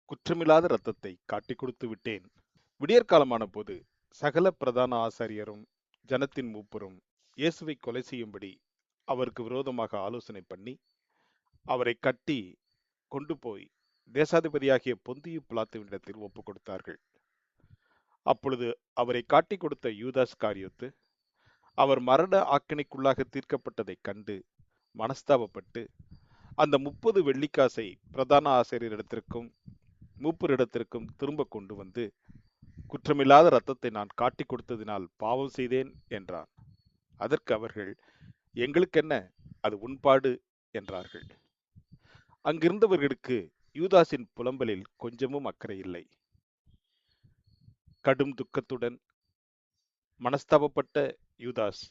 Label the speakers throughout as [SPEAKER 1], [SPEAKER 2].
[SPEAKER 1] குற்றமில்லாத இரத்தத்தை காட்டிக் கொடுத்து விட்டேன். விடியற்காலமான போது சகல பிரதான ஆசாரியரும் ஜனத்தின் மூப்பரும் இயேசுவை கொலை செய்யும்படி அவருக்கு விரோதமாக ஆலோசனை பண்ணி அவரை கட்டி கொண்டு போய் தேசாதிபதியாகிய பொந்தியு பிலாத்துவினிடத்தில் ஒப்புக் கொடுத்தார்கள். அப்பொழுது அவரை காட்டிக் கொடுத்த யூதாஸ் காரியோத்து அவர் மரண ஆக்கினைக்குள்ளாக தீர்க்கப்பட்டதைக் கண்டு மனஸ்தாபப்பட்டு அந்த 30 வெள்ளிக்காசை பிரதான ஆசிரியரிடத்திற்கும் மூப்பரிடத்திற்கும் திரும்ப கொண்டு வந்து, குற்றமில்லாத இரத்தத்தை நான் காட்டிக் கொடுத்ததினால் பாவம் செய்தேன் என்றான். அதற்கு அவர்கள், எங்களுக்கென்ன, அது உன்பாடு என்றார்கள். அங்கிருந்தவர்களுக்கு யூதாஸின் புலம்பலில் கொஞ்சமும் அக்கறை இல்லை. கடும் துக்கத்துடன் மனஸ்தாபப்பட்ட யூதாஸ்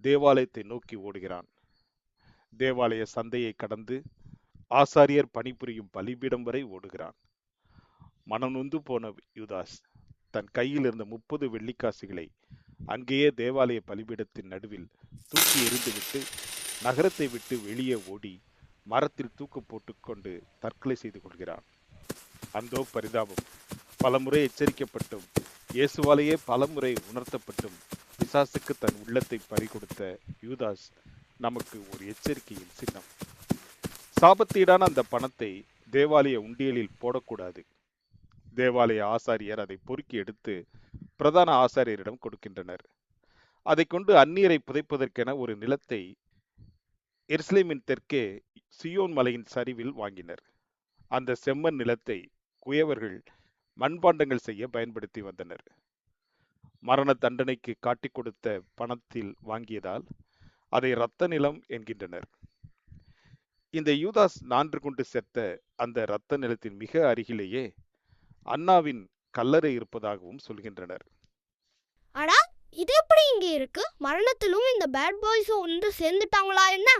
[SPEAKER 1] தேவாலயத்தை நோக்கி ஓடுகிறான். தேவாலய சந்தையை கடந்து ஆசாரியர் பணிபுரியும் பலிபீடம் வரை ஓடுகிறான். மனநொந்து போன யூதாஸ் தன் கையில் இருந்த 30 வெள்ளிக்காசுகளை அங்கேயே தேவாலய பலிபீடத்தின் நடுவில் தூக்கி எறிந்துவிட்டு நகரத்தை விட்டு வெளியே ஓடி மரத்தில் தூக்கு போட்டுக்கொண்டு தற்கொலை செய்து கொள்கிறான். அந்தோ பரிதாபம்! பலமுறை எச்சரிக்கப்பட்டும் இயேசுவாலேயே பலமுறை உணர்த்தப்பட்டும் பிசாசுக்கு தன் உள்ளத்தை பறிகொடுத்த யூதாஸ் நமக்கு ஒரு எச்சரிக்கையின் சின்னம். சாபத்தீடான அந்த பணத்தை தேவாலய உண்டியலில் போடக்கூடாது. தேவாலய ஆசாரியர் அதை பொறுக்கி எடுத்து பிரதான ஆசாரியரிடம் கொடுக்கின்றனர். அதை கொண்டு அந்நியரை புதைப்பதற்கென ஒரு நிலத்தை எருசலேமின் தெற்கே சியோன் மலையின் சரிவில் வாங்கினர். அந்த செம்மண் நிலத்தை குயவர்கள் மண்பாண்டங்கள் செய்ய பயன்படுத்தி வந்தனர். மரண தண்டனைக்கு காட்டிக் கொடுத்த பணத்தில் வாங்கியதால் அதை இரத்த நிலம் என்கின்றனர். இந்த யூதாஸ் நான்று கொண்டு செத்த அந்த இரத்த நிலத்தின் மிக அருகிலேயே அன்னாவின் கல்லறை இருப்பதாகவும் சொல்கின்றனர்.
[SPEAKER 2] அடா, இது எப்படி இங்கே இருக்கு? மரணத்திலும் இந்த பேட் பாய்ஸ் ஒன்று சேர்ந்துட்டாங்களா என்ன?